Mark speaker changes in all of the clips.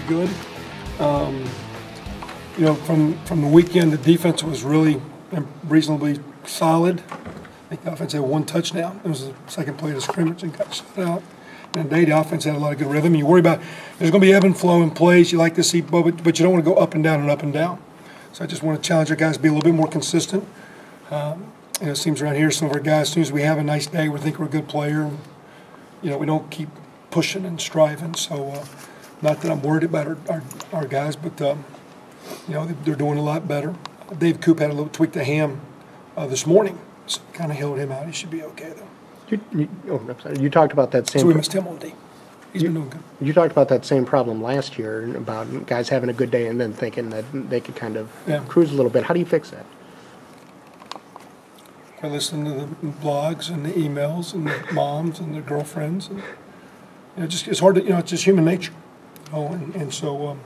Speaker 1: good. Um, you know, from the weekend, the defense was really reasonably solid. I think the offense had one touchdown. It was the second play of the scrimmage and got shut out. And today, the offense had a lot of good rhythm. You worry about there's going to be ebb and flow in plays. You like to see, but you don't want to go up and down and up and down. So I just want to challenge our guys to be a little bit more consistent. You know, it seems around here, some of our guys, as soon as we have a nice day, we think we're a good player. You know, we don't keep pushing and striving. So, not that I'm worried about our guys, but you know, they're doing a lot better. Dave Coop had a little tweak to ham this morning, so kind of held him out. He should be okay though.
Speaker 2: You talked about that same.
Speaker 1: So we missed him on D. He's been doing good.
Speaker 2: You talked about that same problem last year about guys having a good day and then thinking that they could kind of cruise a little bit. How do you fix that?
Speaker 1: I listen to the blogs and the emails and the moms and the girlfriends, and you know, just it's hard to, you know, it's just human nature, you know, and so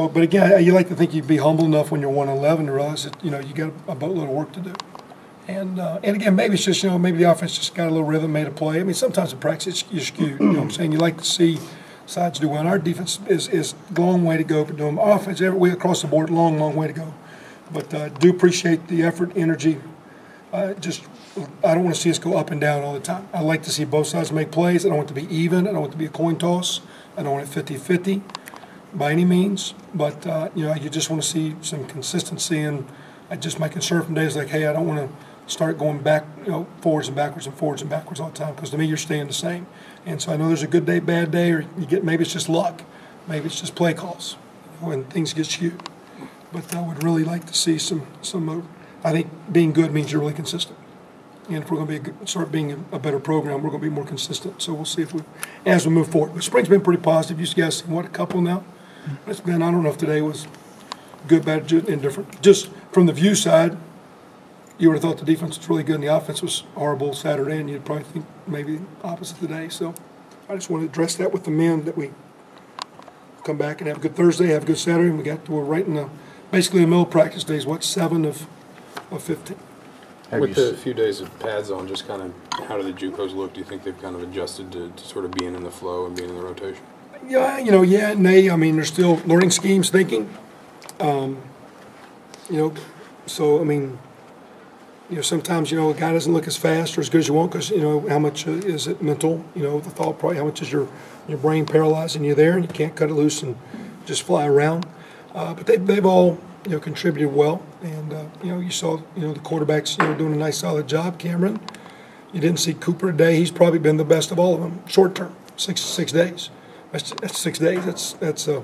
Speaker 1: but again, you like to think you'd be humble enough when you're 1-11 to realize that, you know, you got a boatload of work to do. And again, maybe it's just, you know, maybe the offense just got a little rhythm, made a play. I mean, sometimes in practice you're skewed. You know what I'm saying? You like to see sides do well. Our defense is a long way to go for doing offense every way across the board. Long way to go. But I do appreciate the effort, energy. I don't want to see us go up and down all the time. I like to see both sides make plays. I don't want it to be even. I don't want it to be a coin toss. I don't want it 50-50 by any means. But you know, you just want to see some consistency. And my concern from day is like, hey, I don't want to start going back, you know, forwards and backwards all the time, because to me you're staying the same. And so I know there's a good day, bad day, or you get, maybe it's just luck, maybe it's just play calls, you know, when things get skewed. But I would really like to see some. I think being good means you're really consistent. And if we're going to start being a better program, we're going to be more consistent. So we'll see as we move forward. But spring's been pretty positive. You guys seen what, a couple now? It's been, I don't know if today was good, bad, indifferent. Just from the view side, you would have thought the defense was really good and the offense was horrible Saturday, and you'd probably think maybe opposite today. So I just want to address that with the men, that we come back and have a good Thursday, have a good Saturday, and we're right in basically the middle of practice days, 7 of 15.
Speaker 3: With the few days of pads on, just kind of how do the JUCOs look? Do you think they've kind of adjusted to sort of being in the flow and being in the rotation?
Speaker 1: Yeah, you know, yeah and nay. I mean, they're still learning schemes, thinking. You know, so, I mean, you know, sometimes, you know, a guy doesn't look as fast or as good as you want because, you know, how much is it mental, you know, the thought, probably how much is your brain paralyzing you there, and you can't cut it loose and just fly around. But they've all, you know, contributed well. And, you know, you saw, you know, the quarterbacks, you know, doing a nice solid job. Cameron, you didn't see Cooper today. He's probably been the best of all of them, short term, six days. That's 6 days. That's a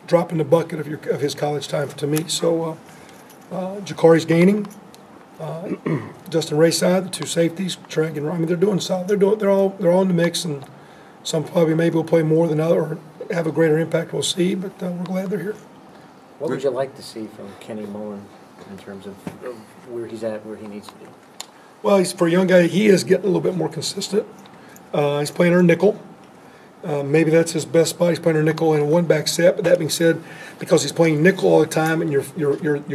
Speaker 1: drop in the bucket of his college time to me. So Jakari's gaining. Justin Rayside, the two safeties, Treg and Ryan, they're doing solid. They're all in the mix, and some probably maybe will play more than others or have a greater impact. We'll see, but we're glad they're here.
Speaker 4: What would you like to see from Kenny Mullen in terms of where he's at, where he needs to be? Well,
Speaker 1: for a young guy, he is getting a little bit more consistent. He's playing our nickel. Maybe that's his best spot. He's playing our nickel in a one-back set. But that being said, because he's playing nickel all the time, and your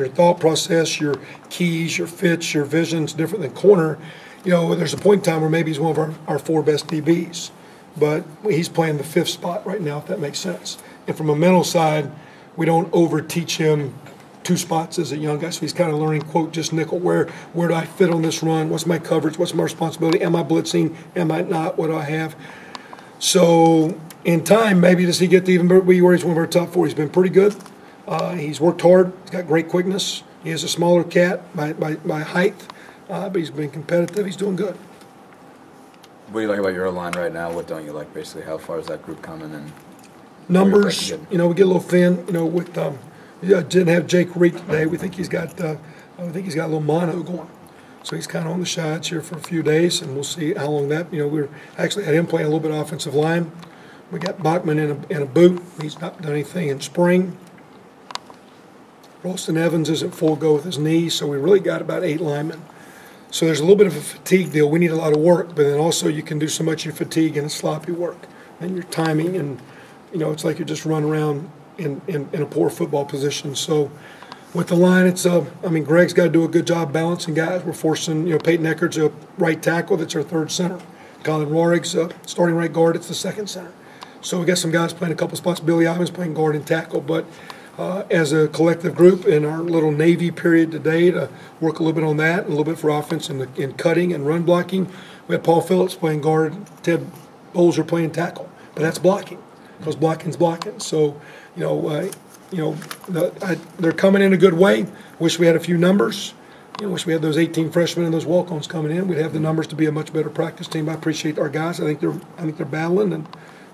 Speaker 1: thought process, your keys, your fits, your vision's different than corner. You know, there's a point in time where maybe he's one of our 4 best DBs, but he's playing the 5th spot right now, if that makes sense. And from a mental side, we don't over-teach him 2 spots as a young guy, so he's kind of learning, quote, just nickel. Where do I fit on this run? What's my coverage? What's my responsibility? Am I blitzing? Am I not? What do I have? So in time, maybe does he get to even be where he's one of our top 4? He's been pretty good. He's worked hard. He's got great quickness. He is a smaller cat by height, but he's been competitive. He's doing good.
Speaker 5: What do you like about your line right now? What don't you like, basically? How far is that group coming? And
Speaker 1: numbers, you know, we get a little thin. You know, with didn't have Jake Reed today. We think he's got a little mono going. So he's kind of on the shots here for a few days, and we'll see how long that, you know, we're actually had him playing a little bit of offensive line. We got Bachman in a boot. He's not done anything in spring. Ralston Evans isn't full go with his knee, so we really got about 8 linemen. So there's a little bit of a fatigue deal. We need a lot of work, but then also you can do so much of fatigue and sloppy work. And your timing, and, you know, it's like you're just running around in a poor football position. So with the line, it's I mean, Greg's got to do a good job balancing guys. We're forcing, you know, Peyton Eckert's a right tackle. That's our 3rd center. Colin Rohrig's starting right guard. It's the 2nd center. So we got some guys playing a couple spots. Billy Ivins playing guard and tackle, but as a collective group in our little Navy period today to work a little bit on that, and a little bit for offense in cutting and run blocking. We had Paul Phillips playing guard, Ted Bolzer playing tackle, but that's blocking, because blocking's blocking. So, they're coming in a good way. Wish we had a few numbers. Wish we had those 18 freshmen and those walk-ons coming in. We'd have the numbers to be a much better practice team. I appreciate our guys. I think they're battling and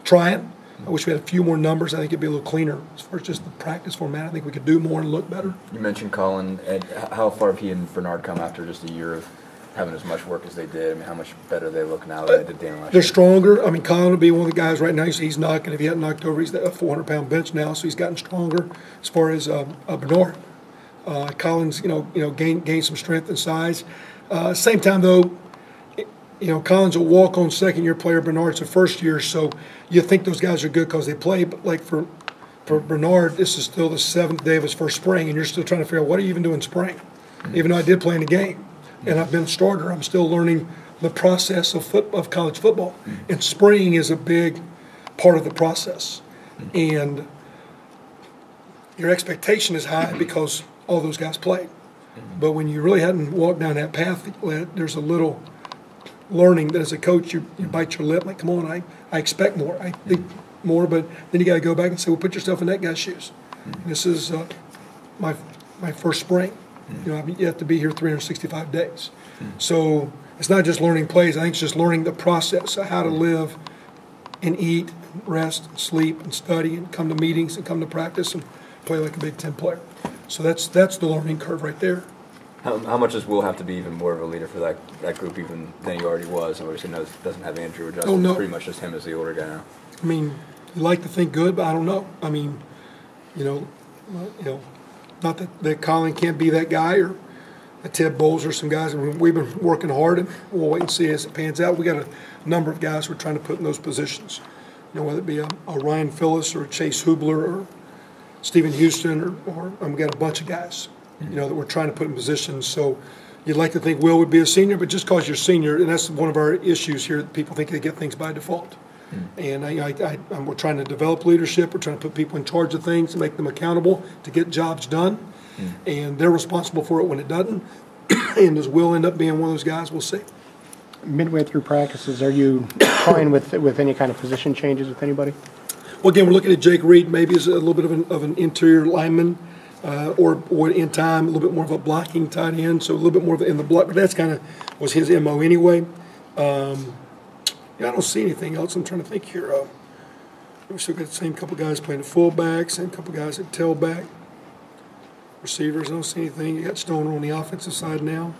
Speaker 1: trying. I wish we had a few more numbers. I think it'd be a little cleaner as far as just the practice format. I think we could do more and look better.
Speaker 5: You mentioned Colin. Ed, how far have he and Bernard come after just a year of having as much work as they did? I mean, how much better they look now than they did last year?
Speaker 1: They're stronger. I mean, Colin would be one of the guys right now. He's knocking. If he hadn't knocked over, he's at a 400-pound bench now, so he's gotten stronger. As far as Bernard, Colin's gained some strength and size. Same time though, Colin's a walk-on second-year player. Bernard's a first-year, so you think those guys are good because they play. But like for Bernard, this is still the 7th day of his first spring, and you're still trying to figure out what do you even do in spring. Even though I did play in the game, and I've been a starter, I'm still learning the process of college football. And spring is a big part of the process, and your expectation is high because all those guys played. But when you really hadn't walked down that path, there's a little learning that as a coach you bite your lip, like, come on, I expect more, I think more, but then you got to go back and say, well, put yourself in that guy's shoes. This is my first spring. You have to be here 365 days. So it's not just learning plays. I think it's just learning the process of how to live and eat, and rest, and sleep, and study, and come to meetings, and come to practice, and play like a Big Ten player. So that's the learning curve right there.
Speaker 5: How much does Will have to be even more of a leader for that group even than he already was? Obviously, doesn't have Andrew or Justin.
Speaker 1: Oh, no.
Speaker 5: It's pretty much just him as the older guy now.
Speaker 1: I mean, you like to think good, but I don't know. I mean, not that Colin can't be that guy or Ted Bowles or some guys. I mean, we've been working hard, and we'll wait and see as it pans out. We got a number of guys we're trying to put in those positions. Whether it be a Ryan Phillips or a Chase Hubler or Stephen Houston or we got a bunch of guys, that we're trying to put in positions. So you'd like to think Will would be a senior, but just because you're senior, and that's one of our issues here, people think they get things by default. And we're trying to develop leadership. We're trying to put people in charge of things and make them accountable to get jobs done. And they're responsible for it when it doesn't. And does Will end up being one of those guys? We'll see.
Speaker 2: Midway through practices, are you toying with any kind of position changes with anybody?
Speaker 1: Well, again, we're looking at Jake Reed maybe as a little bit of an interior lineman, or in time a little bit more of a blocking tight end, so a little bit more of in the block. But that's kind of was his MO anyway. I don't see anything else. I'm trying to think here. We still got the same couple guys playing the fullback, same couple guys at tailback. Receivers, I don't see anything. You got Stoner on the offensive side now,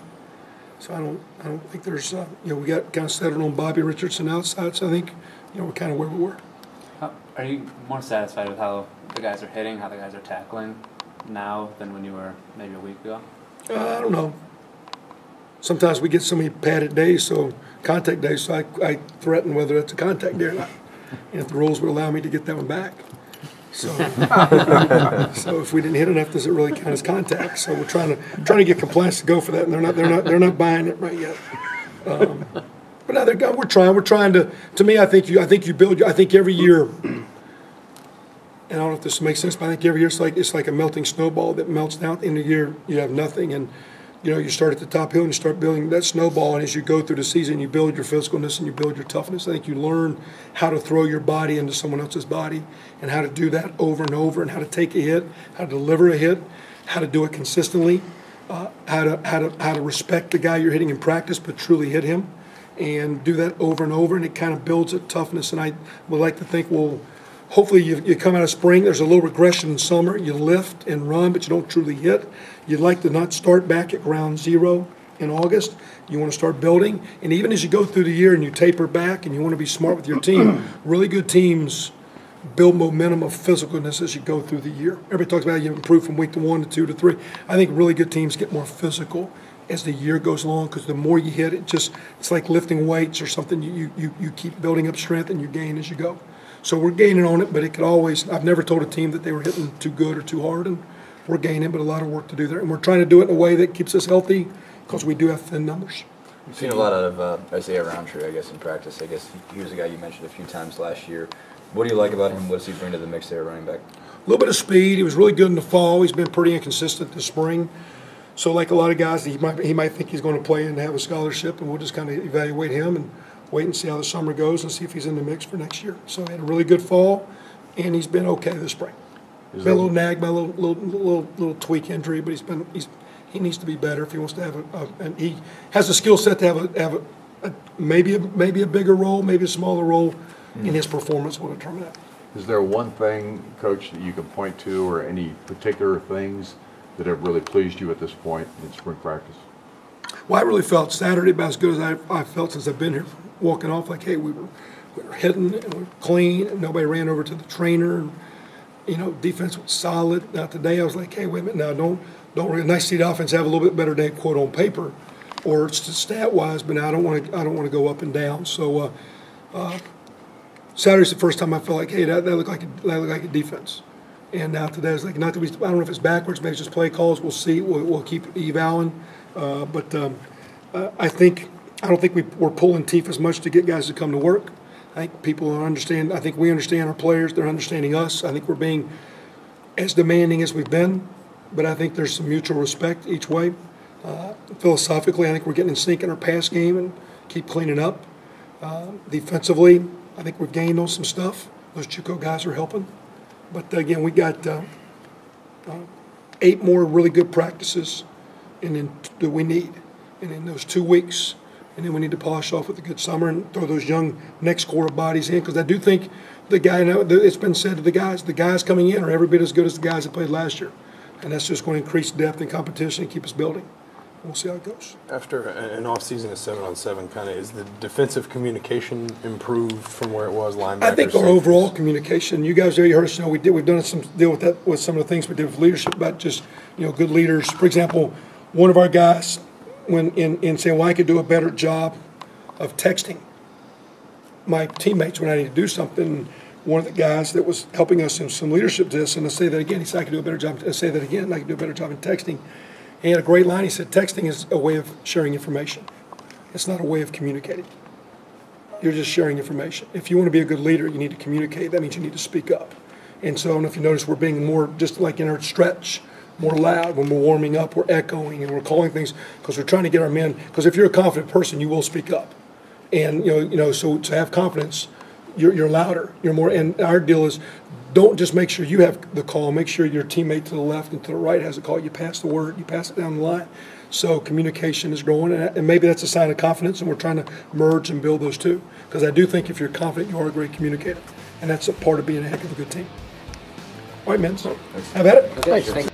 Speaker 1: so I don't think there's we got kind of settled on Bobby Richardson outside. So I think we're kind of where we were.
Speaker 6: Are you more satisfied with how the guys are hitting, how the guys are tackling now than when you were maybe a week ago?
Speaker 1: I don't know. Sometimes we get so many padded days, contact days, so I threaten whether it's a contact day or not. And if the rules would allow me to get that one back. So, so if we didn't hit enough, does it really count as contact? So we're trying to get compliance to go for that, and they're not buying it right yet. But no, we're trying to. To me, I think you build. I think every year, and I don't know if this makes sense, but I think every year it's like a melting snowball that melts down. At the end of the year, you have nothing, and you start at the top hill and you start building that snowball, and as you go through the season, you build your physicalness and you build your toughness. I think you learn how to throw your body into someone else's body and how to do that over and over, and how to take a hit, how to deliver a hit, how to do it consistently, how to respect the guy you're hitting in practice but truly hit him, and do that over and over, and it kind of builds a toughness. And I would like to think, well, hopefully you come out of spring, there's a little regression in summer, you lift and run, but you don't truly hit. You'd like to not start back at ground zero in August. You want to start building. And even as you go through the year and you taper back and you want to be smart with your team, really good teams build momentum of physicalness as you go through the year. Everybody talks about how you improve from week to 1 to 2 to 3. I think really good teams get more physical as the year goes along, because the more you hit, it's like lifting weights or something. You keep building up strength and you gain as you go. So we're gaining on it, but it could always – I've never told a team that they were hitting too good or too hard, and we're gaining, but a lot of work to do there. And we're trying to do it in a way that keeps us healthy, because we do have thin numbers.
Speaker 5: We've seen a lot of Isaiah Roundtree, I guess, in practice. I guess he was a guy you mentioned a few times last year. What do you like about him? What does he bring to the mix there, running back?
Speaker 1: A little bit of speed. He was really good in the fall. He's been pretty inconsistent this spring. So like a lot of guys, he might think he's going to play and have a scholarship, and we'll just kind of evaluate him and wait and see how the summer goes and see if he's in the mix for next year. So he had a really good fall, and he's been okay this spring. Been a little nagged by a little tweak injury, but he needs to be better if he wants to have and he has a skill set to have maybe a bigger role, maybe a smaller role, in his performance will determine that.
Speaker 7: Is there one thing, Coach, that you can point to, or any particular things that have really pleased you at this point in spring practice?
Speaker 1: Well, I really felt Saturday about as good as I felt since I've been here. Walking off like, hey, we were hitting and we were clean, and nobody ran over to the trainer. And, defense was solid. Now today I was like, hey, wait a minute, now don't nice to see the offense have a little bit better day, quote, on paper, or stat wise, but now I don't want to go up and down. So Saturday's the first time I felt like, hey, that looked like a defense. And now today it's like, not that I don't know if it's backwards, maybe it's just play calls. We'll see. We'll keep evaling. But I don't think we're pulling teeth as much to get guys to come to work. I think people understand. I think we understand our players. They're understanding us. I think we're being as demanding as we've been. But I think there's some mutual respect each way. Philosophically, I think we're getting in sync in our pass game and keep cleaning up. Defensively, I think we've gained on some stuff. Those JUCO guys are helping. But again, we got 8 more really good practices, and then that we need, and in those 2 weeks, and then we need to polish off with a good summer and throw those young next core of bodies in, because I do think it's been said to the guys coming in are every bit as good as the guys that played last year, and that's just going to increase depth and competition and keep us building. We'll see how it goes.
Speaker 3: After an off-season of 7-on-7, kind of is the defensive communication improved from where it was? Linebackers,
Speaker 1: I think our overall communication. You guys already heard us know we've done some deal with that with some of the things we did with leadership, about just good leaders. For example, one of our guys, when in saying, well, I could do a better job of texting my teammates when I need to do something. One of the guys that was helping us in some leadership to this, and I say that again, he said I could do a better job. I say that again, I could do a better job in texting. He had a great line. He said, texting is a way of sharing information. It's not a way of communicating. You're just sharing information. If you want to be a good leader, you need to communicate. That means you need to speak up. And so I don't know if you notice, we're being more, just like in our stretch, more loud. When we're warming up, we're echoing and we're calling things, because we're trying to get our men, because if you're a confident person, you will speak up. And, so to have confidence, you're louder. You're more, and our deal is, don't just make sure you have the call. Make sure your teammate to the left and to the right has a call. You pass the word. You pass it down the line. So communication is growing, and maybe that's a sign of confidence, and we're trying to merge and build those two. Because I do think if you're confident, you are a great communicator, and that's a part of being a heck of a good team. All right, men. Have at it.
Speaker 4: Okay, thank you.